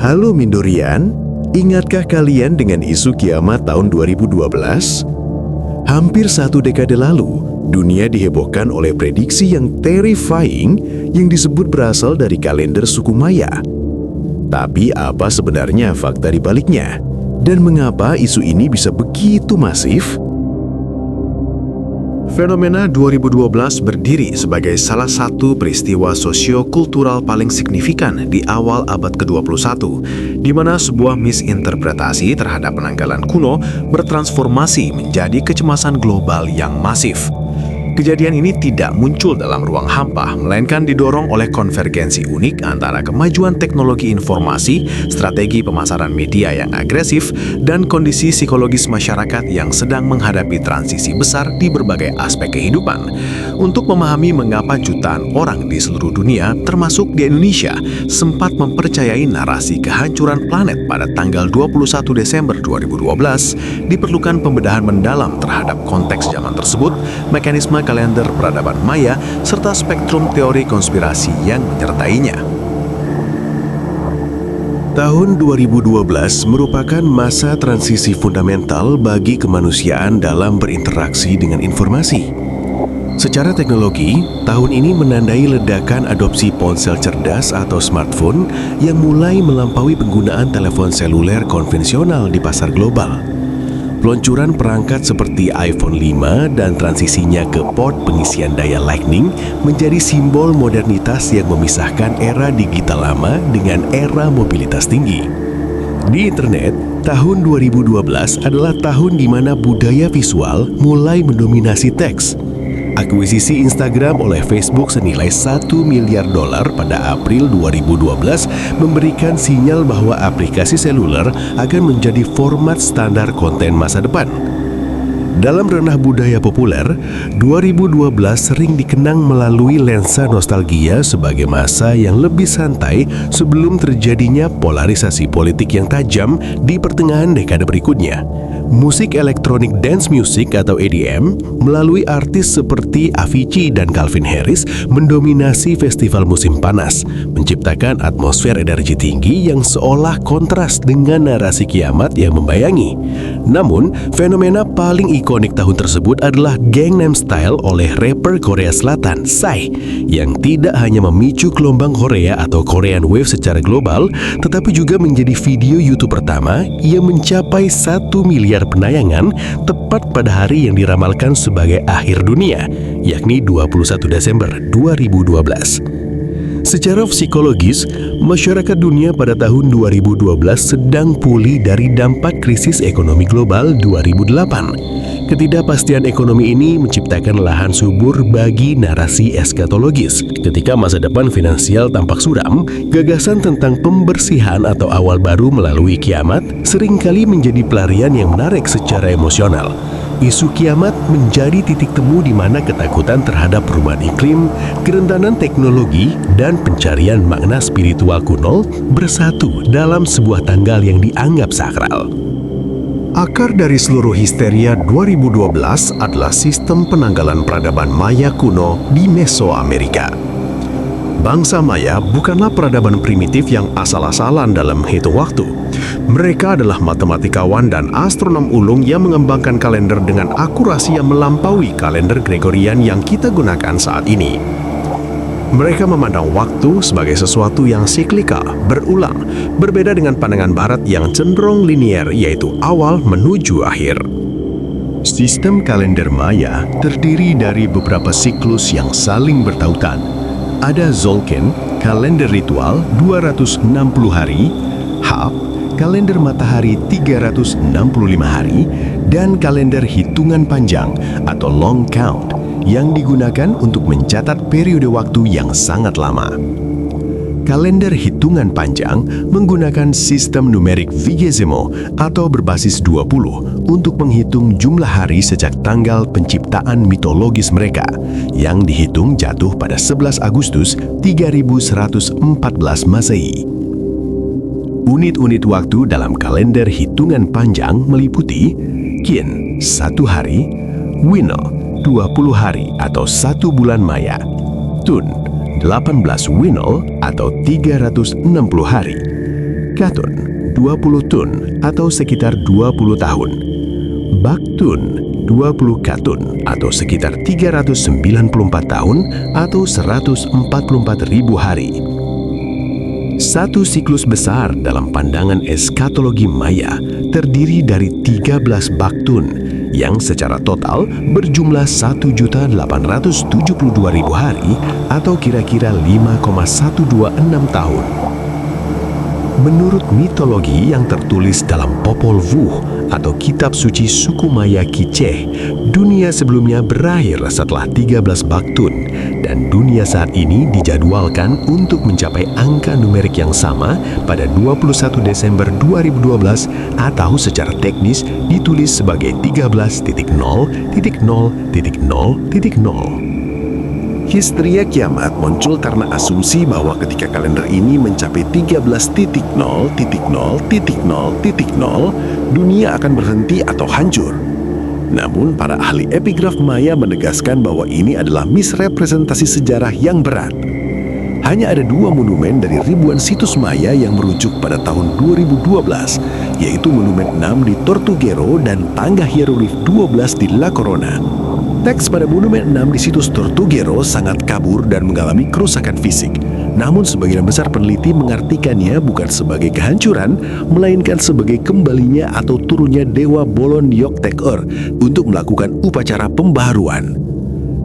Halo Mindorian, ingatkah kalian dengan isu kiamat tahun 2012? Hampir satu dekade lalu, dunia dihebohkan oleh prediksi yang terrifying yang disebut berasal dari kalender suku Maya. Tapi apa sebenarnya fakta di baliknya? Dan mengapa isu ini bisa begitu masif? Fenomena 2012 berdiri sebagai salah satu peristiwa sosio-kultural paling signifikan di awal abad ke-21, di mana sebuah misinterpretasi terhadap penanggalan kuno bertransformasi menjadi kecemasan global yang masif. Kejadian ini tidak muncul dalam ruang hampa, melainkan didorong oleh konvergensi unik antara kemajuan teknologi informasi, strategi pemasaran media yang agresif, dan kondisi psikologis masyarakat yang sedang menghadapi transisi besar di berbagai aspek kehidupan. Untuk memahami mengapa jutaan orang di seluruh dunia, termasuk di Indonesia, sempat mempercayai narasi kehancuran planet pada tanggal 21 Desember 2012, diperlukan pembedahan mendalam terhadap konteks zaman tersebut, mekanisme kalender peradaban Maya, serta spektrum teori konspirasi yang menyertainya. Tahun 2012 merupakan masa transisi fundamental bagi kemanusiaan dalam berinteraksi dengan informasi. Secara teknologi, tahun ini menandai ledakan adopsi ponsel cerdas atau smartphone yang mulai melampaui penggunaan telepon seluler konvensional di pasar global. Peluncuran perangkat seperti iPhone 5 dan transisinya ke port pengisian daya Lightning menjadi simbol modernitas yang memisahkan era digital lama dengan era mobilitas tinggi. Di internet, tahun 2012 adalah tahun di mana budaya visual mulai mendominasi teks. Akuisisi Instagram oleh Facebook senilai $1 miliar pada April 2012 memberikan sinyal bahwa aplikasi seluler akan menjadi format standar konten masa depan. Dalam ranah budaya populer, 2012 sering dikenang melalui lensa nostalgia sebagai masa yang lebih santai sebelum terjadinya polarisasi politik yang tajam di pertengahan dekade berikutnya. Musik elektronik dance music atau EDM melalui artis seperti Avicii dan Calvin Harris mendominasi festival musim panas, menciptakan atmosfer energi tinggi yang seolah kontras dengan narasi kiamat yang membayangi. Namun, fenomena paling ikonik tahun tersebut adalah Gangnam Style oleh rapper Korea Selatan, Psy, yang tidak hanya memicu gelombang Korea atau Korean Wave secara global, tetapi juga menjadi video YouTube pertama yang mencapai 1 miliar penayangan tepat pada hari yang diramalkan sebagai akhir dunia, yakni 21 Desember 2012. Secara psikologis, masyarakat dunia pada tahun 2012 sedang pulih dari dampak krisis ekonomi global 2008. Ketidakpastian ekonomi ini menciptakan lahan subur bagi narasi eskatologis. Ketika masa depan finansial tampak suram, gagasan tentang pembersihan atau awal baru melalui kiamat seringkali menjadi pelarian yang menarik secara emosional. Isu kiamat menjadi titik temu di mana ketakutan terhadap perubahan iklim, kerentanan teknologi, dan pencarian makna spiritual kuno bersatu dalam sebuah tanggal yang dianggap sakral. Akar dari seluruh histeria 2012 adalah sistem penanggalan peradaban Maya kuno di Mesoamerika. Bangsa Maya bukanlah peradaban primitif yang asal-asalan dalam hitung waktu. Mereka adalah matematikawan dan astronom ulung yang mengembangkan kalender dengan akurasi yang melampaui kalender Gregorian yang kita gunakan saat ini. Mereka memandang waktu sebagai sesuatu yang siklikal, berulang, berbeda dengan pandangan Barat yang cenderung linier, yaitu awal menuju akhir. Sistem kalender Maya terdiri dari beberapa siklus yang saling bertautan. Ada Tzolk'in, kalender ritual 260 hari, Hap, kalender matahari 365 hari, dan kalender hitungan panjang atau long count yang digunakan untuk mencatat periode waktu yang sangat lama. Kalender hitungan panjang menggunakan sistem numerik Vigesimo atau berbasis 20 untuk menghitung jumlah hari sejak tanggal penciptaan mitologis mereka yang dihitung jatuh pada 11 Agustus 3114 Masehi. Unit-unit waktu dalam kalender hitungan panjang meliputi Kin 1 hari, Wino 20 hari atau 1 bulan Maya, Tun 18 Winol atau 360 hari, Katun 20 tun atau sekitar 20 tahun. Baktun 20 katun atau sekitar 394 tahun atau 144.000 hari. Satu siklus besar dalam pandangan eskatologi Maya terdiri dari 13 baktun yang secara total berjumlah 1.872.000 hari atau kira-kira 5,126 tahun. Menurut mitologi yang tertulis dalam Popol Vuh atau kitab suci suku Maya Kiceh, dunia sebelumnya berakhir setelah 13 baktun dan dunia saat ini dijadwalkan untuk mencapai angka numerik yang sama pada 21 Desember 2012 atau secara teknis ditulis sebagai 13.0.0.0.0. Histeria kiamat muncul karena asumsi bahwa ketika kalender ini mencapai 13.0.0.0.0, dunia akan berhenti atau hancur. Namun, para ahli epigraf Maya menegaskan bahwa ini adalah misrepresentasi sejarah yang berat. Hanya ada 2 monumen dari ribuan situs Maya yang merujuk pada tahun 2012, yaitu Monumen 6 di Tortuguero dan tangga hieroglif 12 di La Corona. Teks pada Monumen 6 di situs Tortuguero sangat kabur dan mengalami kerusakan fisik. Namun sebagian besar peneliti mengartikannya bukan sebagai kehancuran, melainkan sebagai kembalinya atau turunnya Dewa Bolon Yoktek-Ur untuk melakukan upacara pembaharuan.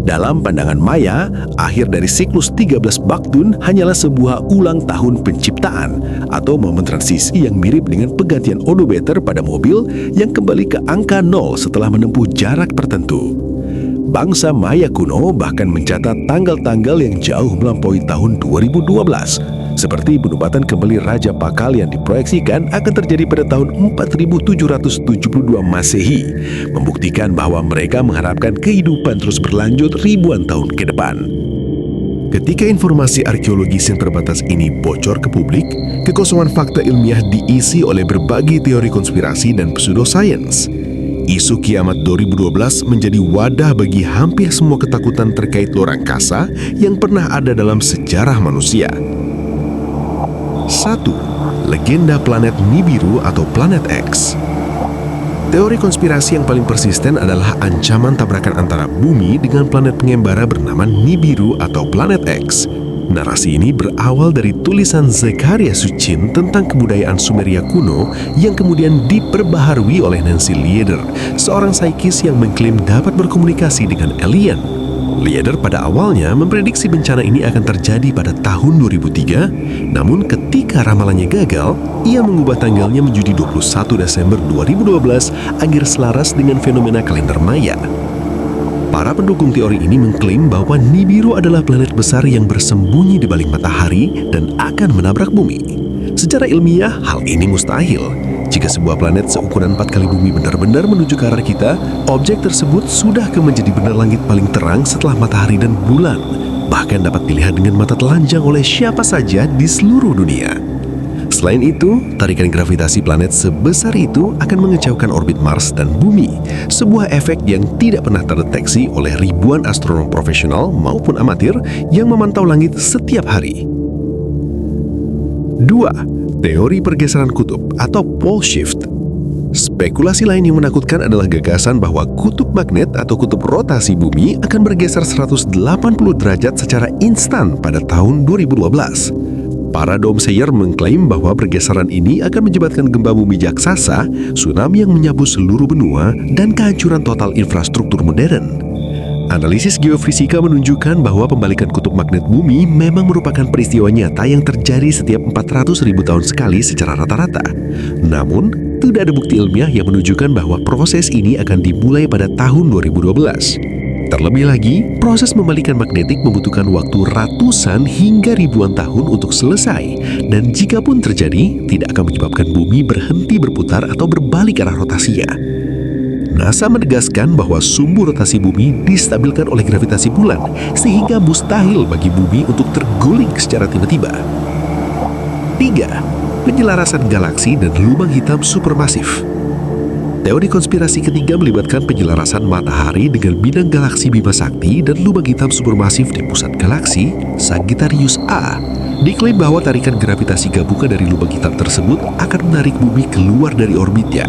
Dalam pandangan Maya, akhir dari siklus 13 baktun hanyalah sebuah ulang tahun penciptaan atau momen transisi yang mirip dengan penggantian odometer pada mobil yang kembali ke angka 0 setelah menempuh jarak tertentu. Bangsa Maya kuno bahkan mencatat tanggal-tanggal yang jauh melampaui tahun 2012, seperti penobatan kembali Raja Pakal yang diproyeksikan akan terjadi pada tahun 4772 Masehi, membuktikan bahwa mereka mengharapkan kehidupan terus berlanjut ribuan tahun ke depan. Ketika informasi arkeologis yang terbatas ini bocor ke publik, kekosongan fakta ilmiah diisi oleh berbagai teori konspirasi dan pseudoscience. Isu kiamat 2012 menjadi wadah bagi hampir semua ketakutan terkait luar angkasa yang pernah ada dalam sejarah manusia. 1. Legenda planet Nibiru atau planet X. Teori konspirasi yang paling persisten adalah ancaman tabrakan antara bumi dengan planet pengembara bernama Nibiru atau planet X. Narasi ini berawal dari tulisan Zekaria Sitchin tentang kebudayaan Sumeria kuno yang kemudian diperbaharui oleh Nancy Lieder, seorang saikis yang mengklaim dapat berkomunikasi dengan alien. Lieder pada awalnya memprediksi bencana ini akan terjadi pada tahun 2003, namun ketika ramalannya gagal, ia mengubah tanggalnya menjadi 21 Desember 2012 agar selaras dengan fenomena kalender Maya. Para pendukung teori ini mengklaim bahwa Nibiru adalah planet besar yang bersembunyi di balik matahari dan akan menabrak bumi. Secara ilmiah, hal ini mustahil. Jika sebuah planet seukuran 4 kali bumi benar-benar menuju ke arah kita, objek tersebut sudah menjadi benda langit paling terang setelah matahari dan bulan, bahkan dapat dilihat dengan mata telanjang oleh siapa saja di seluruh dunia. Selain itu, tarikan gravitasi planet sebesar itu akan mengecaukan orbit Mars dan Bumi, sebuah efek yang tidak pernah terdeteksi oleh ribuan astronom profesional maupun amatir yang memantau langit setiap hari. 2. Teori pergeseran kutub atau pole shift. Spekulasi lain yang menakutkan adalah gagasan bahwa kutub magnet atau kutub rotasi bumi akan bergeser 180 derajat secara instan pada tahun 2012. Para doomsayer mengklaim bahwa pergeseran ini akan menyebabkan gempa bumi jaksasa, tsunami yang menyapu seluruh benua, dan kehancuran total infrastruktur modern. Analisis geofisika menunjukkan bahwa pembalikan kutub magnet bumi memang merupakan peristiwa nyata yang terjadi setiap 400.000 tahun sekali secara rata-rata. Namun, tidak ada bukti ilmiah yang menunjukkan bahwa proses ini akan dimulai pada tahun 2012. Terlebih lagi, proses membalikan magnetik membutuhkan waktu ratusan hingga ribuan tahun untuk selesai, dan jika pun terjadi, tidak akan menyebabkan bumi berhenti berputar atau berbalik arah rotasinya. NASA menegaskan bahwa sumbu rotasi bumi distabilkan oleh gravitasi bulan, sehingga mustahil bagi bumi untuk terguling secara tiba-tiba. 3. Penyelarasan galaksi dan lubang hitam supermasif. Teori konspirasi ketiga melibatkan penyelarasan matahari dengan bidang galaksi Bima Sakti dan lubang hitam supermasif di pusat galaksi Sagittarius A. Diklaim bahwa tarikan gravitasi gabungan dari lubang hitam tersebut akan menarik bumi keluar dari orbitnya.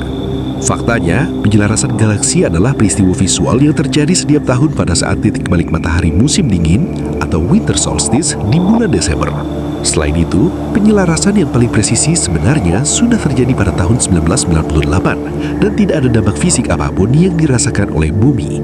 Faktanya, penyelarasan galaksi adalah peristiwa visual yang terjadi setiap tahun pada saat titik balik matahari musim dingin atau winter solstice di bulan Desember. Selain itu, penyelarasan yang paling presisi sebenarnya sudah terjadi pada tahun 1998 dan tidak ada dampak fisik apapun yang dirasakan oleh bumi.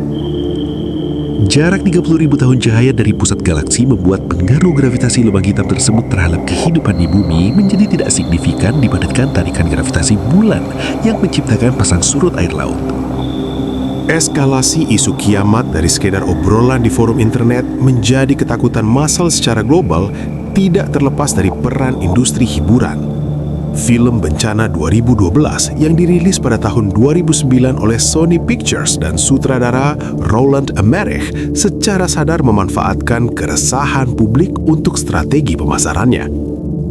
Jarak 30.000 tahun cahaya dari pusat galaksi membuat pengaruh gravitasi lubang hitam tersebut terhadap kehidupan di bumi menjadi tidak signifikan dibandingkan tarikan gravitasi bulan yang menciptakan pasang surut air laut. Eskalasi isu kiamat dari sekedar obrolan di forum internet menjadi ketakutan massal secara global tidak terlepas dari peran industri hiburan. Film Bencana 2012 yang dirilis pada tahun 2009 oleh Sony Pictures dan sutradara Roland Emmerich secara sadar memanfaatkan keresahan publik untuk strategi pemasarannya.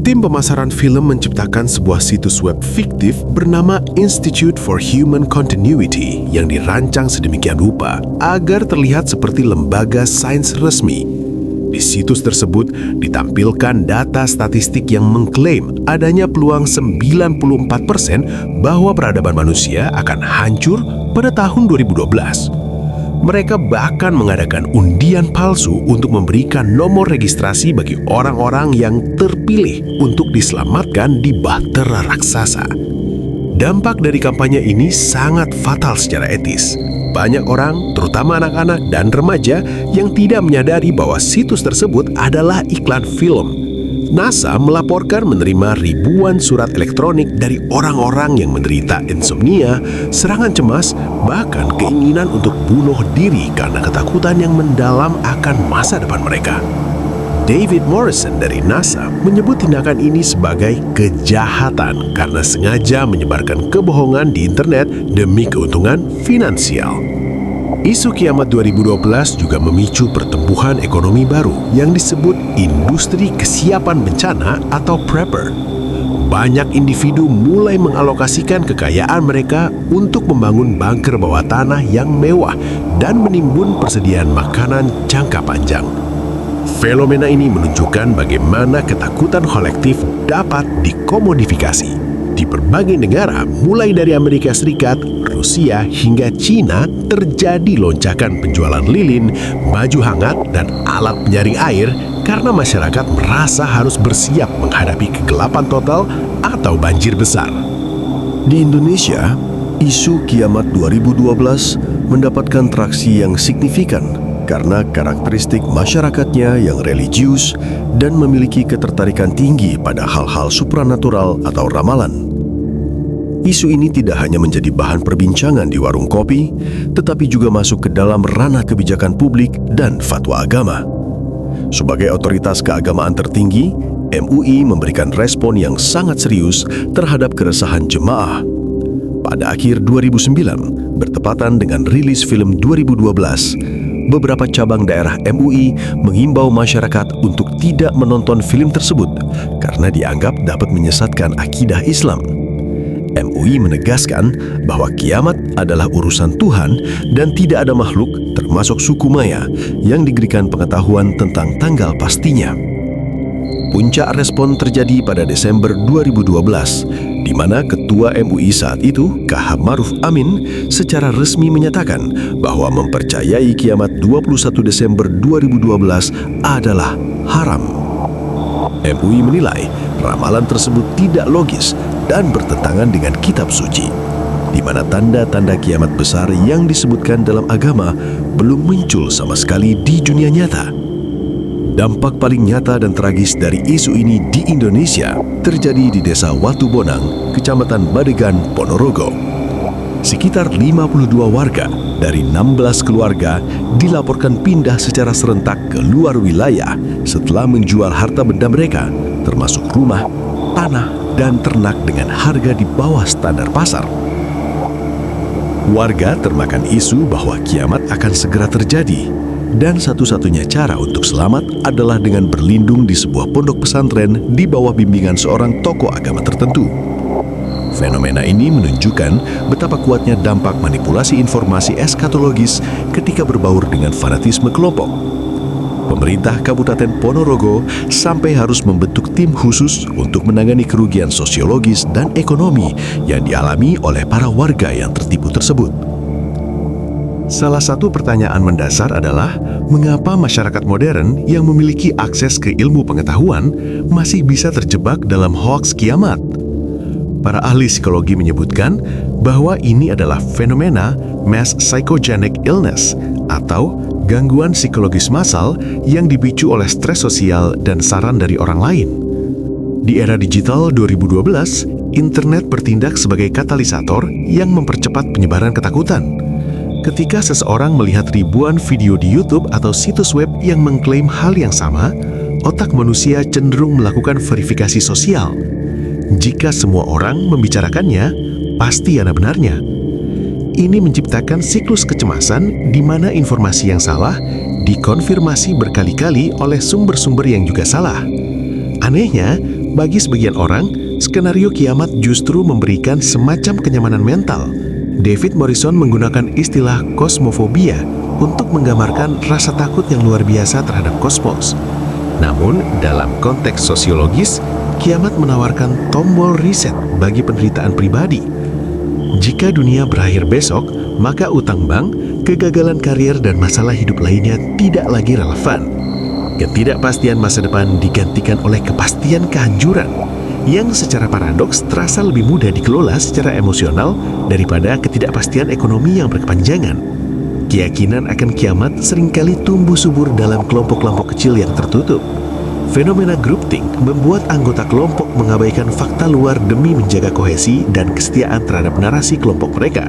Tim pemasaran film menciptakan sebuah situs web fiktif bernama Institute for Human Continuity yang dirancang sedemikian rupa agar terlihat seperti lembaga sains resmi. Di situs tersebut ditampilkan data statistik yang mengklaim adanya peluang 94% bahwa peradaban manusia akan hancur pada tahun 2012. Mereka bahkan mengadakan undian palsu untuk memberikan nomor registrasi bagi orang-orang yang terpilih untuk diselamatkan di bahtera raksasa. Dampak dari kampanye ini sangat fatal secara etis. Banyak orang, terutama anak-anak dan remaja, yang tidak menyadari bahwa situs tersebut adalah iklan film. NASA melaporkan menerima ribuan surat elektronik dari orang-orang yang menderita insomnia, serangan cemas, bahkan keinginan untuk bunuh diri karena ketakutan yang mendalam akan masa depan mereka. David Morrison dari NASA menyebut tindakan ini sebagai kejahatan karena sengaja menyebarkan kebohongan di internet demi keuntungan finansial. Isu kiamat 2012 juga memicu pertumbuhan ekonomi baru yang disebut industri kesiapan bencana atau prepper. Banyak individu mulai mengalokasikan kekayaan mereka untuk membangun bunker bawah tanah yang mewah dan menimbun persediaan makanan jangka panjang. Fenomena ini menunjukkan bagaimana ketakutan kolektif dapat dikomodifikasi. Di berbagai negara, mulai dari Amerika Serikat, Rusia, hingga Cina, terjadi lonjakan penjualan lilin, baju hangat, dan alat penyaring air karena masyarakat merasa harus bersiap menghadapi kegelapan total atau banjir besar. Di Indonesia, isu kiamat 2012 mendapatkan traksi yang signifikan karena karakteristik masyarakatnya yang religius dan memiliki ketertarikan tinggi pada hal-hal supranatural atau ramalan. Isu ini tidak hanya menjadi bahan perbincangan di warung kopi, tetapi juga masuk ke dalam ranah kebijakan publik dan fatwa agama. Sebagai otoritas keagamaan tertinggi, MUI memberikan respon yang sangat serius terhadap keresahan jemaah. Pada akhir 2009, bertepatan dengan rilis film 2012, beberapa cabang daerah MUI mengimbau masyarakat untuk tidak menonton film tersebut karena dianggap dapat menyesatkan akidah Islam. MUI menegaskan bahwa kiamat adalah urusan Tuhan dan tidak ada makhluk, termasuk suku Maya, yang diberikan pengetahuan tentang tanggal pastinya. Puncak respon terjadi pada Desember 2012, di mana Ketua MUI saat itu, KH Maruf Amin, secara resmi menyatakan bahwa mempercayai kiamat 21 Desember 2012 adalah haram. MUI menilai ramalan tersebut tidak logis dan bertentangan dengan kitab suci, di mana tanda-tanda kiamat besar yang disebutkan dalam agama belum muncul sama sekali di dunia nyata. Dampak paling nyata dan tragis dari isu ini di Indonesia terjadi di Desa Watu Bonang, Kecamatan Badegan, Ponorogo. Sekitar 52 warga dari 16 keluarga dilaporkan pindah secara serentak ke luar wilayah setelah menjual harta benda mereka, termasuk rumah, tanah, dan ternak dengan harga di bawah standar pasar. Warga termakan isu bahwa kiamat akan segera terjadi, dan satu-satunya cara untuk selamat adalah dengan berlindung di sebuah pondok pesantren di bawah bimbingan seorang tokoh agama tertentu. Fenomena ini menunjukkan betapa kuatnya dampak manipulasi informasi eskatologis ketika berbaur dengan fanatisme kelompok. pemerintah Kabupaten Ponorogo sampai harus membentuk tim khusus untuk menangani kerugian sosiologis dan ekonomi yang dialami oleh para warga yang tertipu tersebut. Salah satu pertanyaan mendasar adalah, mengapa masyarakat modern yang memiliki akses ke ilmu pengetahuan masih bisa terjebak dalam hoaks kiamat? Para ahli psikologi menyebutkan bahwa ini adalah fenomena mass psychogenic illness atau gangguan psikologis massal yang dipicu oleh stres sosial dan saran dari orang lain. Di era digital 2012, internet bertindak sebagai katalisator yang mempercepat penyebaran ketakutan. Ketika seseorang melihat ribuan video di YouTube atau situs web yang mengklaim hal yang sama, otak manusia cenderung melakukan verifikasi sosial. Jika semua orang membicarakannya, pasti ada benarnya. Ini menciptakan siklus kecemasan di mana informasi yang salah dikonfirmasi berkali-kali oleh sumber-sumber yang juga salah. Anehnya, bagi sebagian orang, skenario kiamat justru memberikan semacam kenyamanan mental. David Morrison menggunakan istilah kosmofobia untuk menggambarkan rasa takut yang luar biasa terhadap kosmos. Namun, dalam konteks sosiologis, kiamat menawarkan tombol reset bagi penderitaan pribadi. Jika dunia berakhir besok, maka utang bank, kegagalan karir, dan masalah hidup lainnya tidak lagi relevan. Ketidakpastian masa depan digantikan oleh kepastian kehancuran, yang secara paradoks terasa lebih mudah dikelola secara emosional daripada ketidakpastian ekonomi yang berkepanjangan. Keyakinan akan kiamat seringkali tumbuh subur dalam kelompok-kelompok kecil yang tertutup. Fenomena groupthink membuat anggota kelompok mengabaikan fakta luar demi menjaga kohesi dan kesetiaan terhadap narasi kelompok mereka.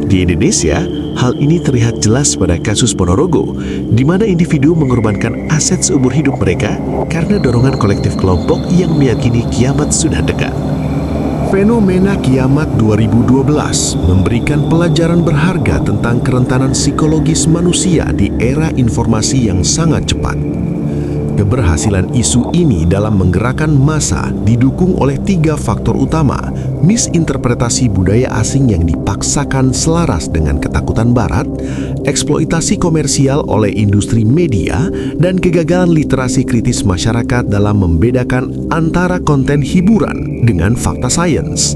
Di Indonesia, hal ini terlihat jelas pada kasus Ponorogo, di mana individu mengorbankan aset seumur hidup mereka karena dorongan kolektif kelompok yang meyakini kiamat sudah dekat. Fenomena kiamat 2012 memberikan pelajaran berharga tentang kerentanan psikologis manusia di era informasi yang sangat cepat. Keberhasilan isu ini dalam menggerakkan massa didukung oleh 3 faktor utama: misinterpretasi budaya asing yang dipaksakan selaras dengan ketakutan barat, eksploitasi komersial oleh industri media, dan kegagalan literasi kritis masyarakat dalam membedakan antara konten hiburan dengan fakta sains.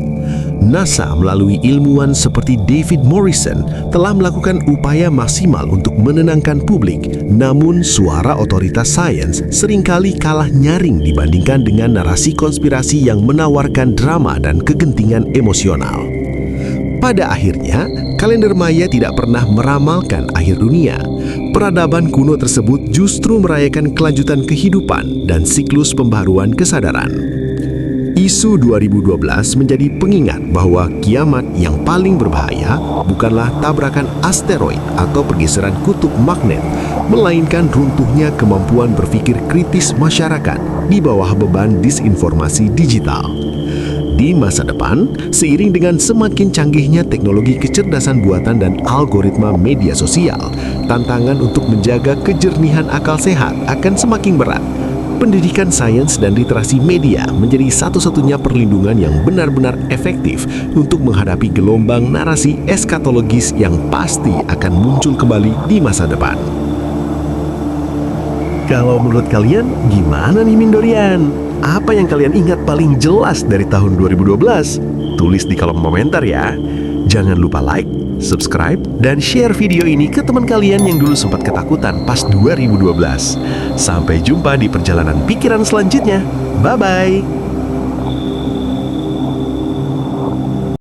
NASA melalui ilmuwan seperti David Morrison telah melakukan upaya maksimal untuk menenangkan publik, namun suara otoritas sains seringkali kalah nyaring dibandingkan dengan narasi konspirasi yang menawarkan drama dan kegentingan emosional. Pada akhirnya, kalender Maya tidak pernah meramalkan akhir dunia. Peradaban kuno tersebut justru merayakan kelanjutan kehidupan dan siklus pembaharuan kesadaran. Isu 2012 menjadi pengingat bahwa kiamat yang paling berbahaya bukanlah tabrakan asteroid atau pergeseran kutub magnet, melainkan runtuhnya kemampuan berpikir kritis masyarakat di bawah beban disinformasi digital. Di masa depan, seiring dengan semakin canggihnya teknologi kecerdasan buatan dan algoritma media sosial, tantangan untuk menjaga kejernihan akal sehat akan semakin berat. Pendidikan sains dan literasi media menjadi satu-satunya perlindungan yang benar-benar efektif untuk menghadapi gelombang narasi eskatologis yang pasti akan muncul kembali di masa depan. Kalau menurut kalian, gimana nih Mindorian? Apa yang kalian ingat paling jelas dari tahun 2012? Tulis di kolom komentar ya. Jangan lupa like, subscribe, dan share video ini ke teman kalian yang dulu sempat ketakutan pas 2012. Sampai jumpa di perjalanan pikiran selanjutnya. Bye-bye!